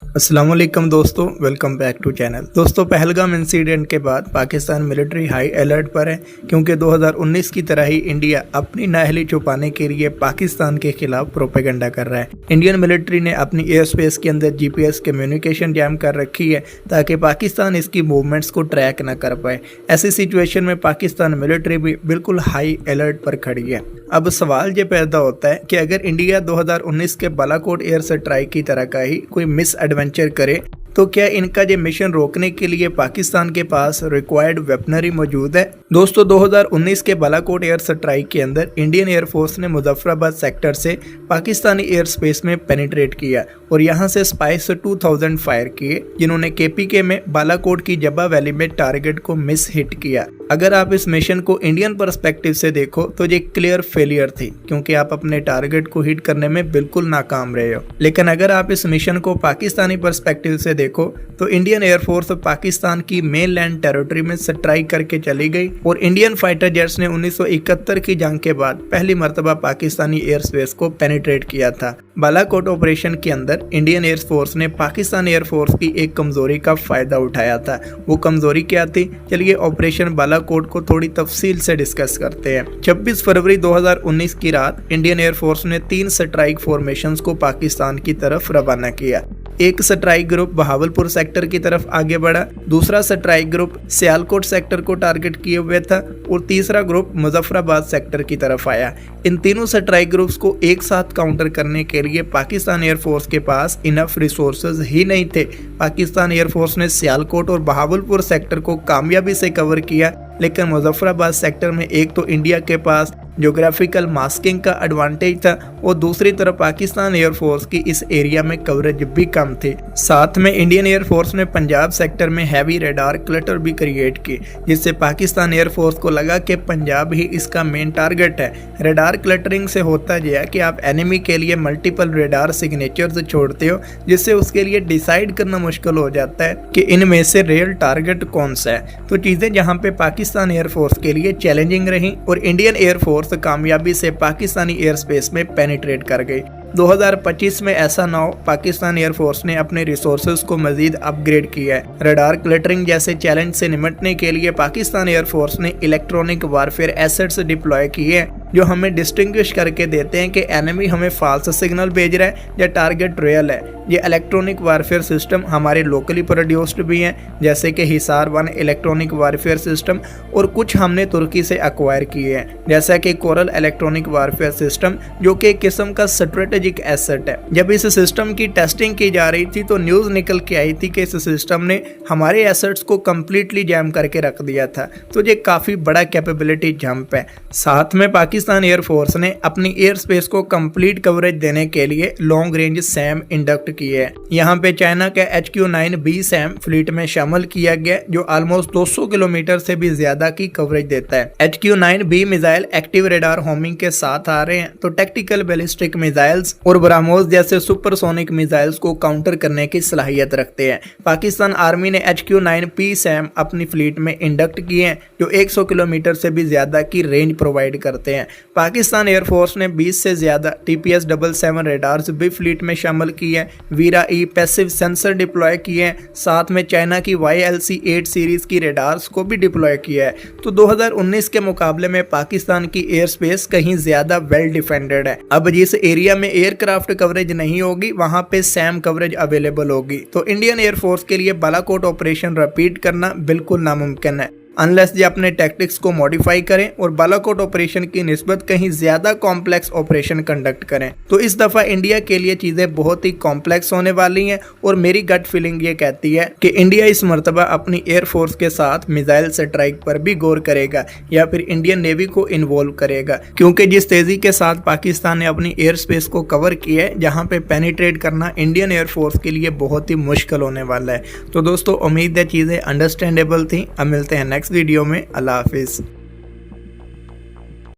अस्सलाम वालेकुम दोस्तों, वेलकम बैक टू चैनल। दोस्तों, पहलगाम इंसिडेंट के बाद पाकिस्तान मिलिट्री हाई अलर्ट पर है क्योंकि 2019 की तरह ही इंडिया अपनी नाअहली छुपाने के लिए पाकिस्तान के खिलाफ प्रोपेगेंडा कर रहा है। इंडियन मिलिट्री ने अपनी एयर स्पेस के अंदर GPS कम्युनिकेशन जैम कर रखी है ताकि पाकिस्तान इसकी मूवमेंट्स को ट्रैक न कर पाए। ऐसी सिचुएशन में पाकिस्तान मिलिट्री भी बिल्कुल हाई अलर्ट पर खड़ी है। अब सवाल ये पैदा होता है कि अगर इंडिया 2019 के बालाकोट एयर स्ट्राइक की तरह का ही कोई मिस एडवेंचर करे तो क्या इनका ये मिशन रोकने के लिए पाकिस्तान के पास रिक्वायर्ड वेपनरी मौजूद है। दोस्तों, 2019 के बालाकोट एयर स्ट्राइक के अंदर इंडियन एयरफोर्स ने मुजफ्फराबाद सेक्टर से पाकिस्तानी एयर स्पेस में पेनिट्रेट किया और यहां से स्पाइस 2000 फायर किए, जिन्होंने KPK में बालाकोट की जब्बा वैली में टारगेट को मिस हिट किया। अगर आप इस मिशन को इंडियन पर्सपेक्टिव से देखो तो ये क्लियर फेलियर थी क्योंकि आप अपने टारगेट को हिट करने में बिल्कुल नाकाम रहे हो। लेकिन अगर आप इस मिशन को पाकिस्तानी पर्सपेक्टिव से देखो तो इंडियन एयरफोर्स पाकिस्तान की मेन लैंड टेरिटरी में स्ट्राइक करके चली गई और इंडियन फाइटर जेट्स ने 1971 की जंग के बाद पहली मर्तबा पाकिस्तानी एयर स्पेस को पेनिट्रेट किया था। बालाकोट ऑपरेशन के अंदर इंडियन एयरफोर्स ने पाकिस्तान एयरफोर्स की एक कमजोरी का फायदा उठाया था। वो कमजोरी क्या थी, चलिए ऑपरेशन बालाकोट को थोड़ी तफसील से डिस्कस करते हैं। 26 फरवरी 2019 की रात इंडियन एयरफोर्स ने 3 स्ट्राइक फॉर्मेशंस को पाकिस्तान की तरफ रवाना किया। एक स्ट्राइक ग्रुप बहावलपुर सेक्टर की तरफ आगे बढ़ा, दूसरा स्ट्राइक ग्रुप सियालकोट सेक्टर को टारगेट किए हुए था और तीसरा ग्रुप मुजफ्फराबाद सेक्टर की तरफ आया। इन तीनों स्ट्राइक ग्रुप्स को एक साथ काउंटर करने के लिए पाकिस्तान एयरफोर्स के पास इनफ रिसोर्सेज ही नहीं थे। पाकिस्तान एयरफोर्स ने सियालकोट और बहावलपुर सेक्टर को कामयाबी से कवर किया, लेकिन मुजफ्फराबाद सेक्टर में एक तो इंडिया के पास ज्योग्राफिकल मास्किंग का एडवांटेज था और दूसरी तरफ पाकिस्तान एयरफोर्स की इस एरिया में कवरेज भी कम थी। साथ में इंडियन एयरफोर्स ने पंजाब सेक्टर में हैवी रेडार क्लटर भी क्रिएट की, जिससे पाकिस्तान एयरफोर्स को लगा कि पंजाब ही इसका मेन टारगेट है। रेडार क्लटरिंग से होता यह कि आप एनिमी के लिए मल्टीपल रेडार सिग्नेचर्स छोड़ते हो, जिससे उसके लिए डिसाइड करना मुश्किल हो जाता है कि इनमें से रियल टारगेट कौन सा है। तो चीजें जहाँ पे पाकिस्तान एयरफोर्स के लिए चैलेंजिंग रही और इंडियन एयरफोर्स कामयाबी से पाकिस्तानी एयर स्पेस में पेनिट्रेट कर गई। 2025 में ऐसा ना हो, पाकिस्तान एयरफोर्स ने अपने रिसोर्सेज को मजीद अपग्रेड किया है। रडार क्लटरिंग जैसे चैलेंज से निपटने के लिए पाकिस्तान एयरफोर्स ने इलेक्ट्रॉनिक वारफेयर एसेट्स डिप्लॉय किए हैं जो हमें डिस्टिंग्विश करके देते हैं कि एनिमी हमें फाल्स सिग्नल भेज रहा है या टारगेट रियल है। ये इलेक्ट्रॉनिक वारफेयर सिस्टम हमारे लोकली प्रोड्यूस्ड भी हैं, जैसे कि हिसार 1 इलेक्ट्रॉनिक वारफेयर सिस्टम, और कुछ हमने तुर्की से एक्वायर किए हैं, जैसा कि कोरल इलेक्ट्रॉनिक वारफेयर सिस्टम, जो कि एक किस्म का स्ट्रेटेजिक एसेट है। जब इस सिस्टम की टेस्टिंग की जा रही थी तो न्यूज़ निकल के आई थी कि इस सिस्टम ने हमारे एसेट्स को कम्प्लीटली जैम करके रख दिया था। तो ये काफ़ी बड़ा कैपेबिलिटी जंप है। साथ में पाकिस्तान एयरफोर्स ने अपनी एयर स्पेस को कंप्लीट कवरेज देने के लिए लॉन्ग रेंज सैम इंडक्ट किए हैं। यहाँ पे चाइना का HQ-9B सैम फ्लीट में शामिल किया गया, जो ऑलमोस्ट 200 किलोमीटर से भी ज्यादा की कवरेज देता है। HQ-9B missile active radar homing के साथ आ रहे हैं, तो टैक्टिकल बैलिस्टिक मिसाइल्स और ब्रह्मोस जैसे सुपरसोनिक मिसाइल्स को काउंटर करने की सलाहियत रखते हैं। पाकिस्तान आर्मी ने HQ-9P सैम अपनी फ्लीट में इंडक्ट किए हैं, जो 100 किलोमीटर से भी ज्यादा की रेंज प्रोवाइड करते हैं। पाकिस्तान एयरफोर्स ने 20 से ज्यादा TPS-77 रेडार्स भी फ्लीट में शामिल किए हैं। वीरा-E पैसिव सेंसर डिप्लॉय किए हैं, साथ में चाइना की YLC-8 सीरीज की रेडार्स को भी डिप्लॉय किया है। तो 2019 के मुकाबले में पाकिस्तान की एयर स्पेस कहीं ज्यादा वेल डिफेंडेड है। अब जिस एरिया में एयरक्राफ्ट कवरेज नहीं होगी वहां पे सैम कवरेज अवेलेबल होगी। तो इंडियन एयरफोर्स के लिए बालाकोट ऑपरेशन रिपीट करना बिल्कुल नामुमकिन है, अनलेस ये अपने टैक्टिक्स को मॉडिफाई करें और बालाकोट ऑपरेशन की निस्बत कहीं ज्यादा कॉम्प्लेक्स ऑपरेशन कंडक्ट करें। तो इस दफा इंडिया के लिए चीजें बहुत ही कॉम्प्लेक्स होने वाली हैं और मेरी गट फीलिंग ये कहती है कि इंडिया इस मर्तबा अपनी एयरफोर्स के साथ मिसाइल स्ट्राइक पर भी गौर करेगा या फिर इंडियन नेवी को इन्वॉल्व करेगा, क्योंकि जिस तेजी के साथ पाकिस्तान ने अपनी एयर स्पेस को कवर किया है, जहाँ पे पेनिट्रेट करना इंडियन एयरफोर्स के लिए बहुत ही मुश्किल होने वाला है। तो दोस्तों, उम्मीद है चीजें अंडरस्टैंडेबल थी। अब मिलते हैं नेक्स्ट वीडियो में। अल्लाह हाफिज।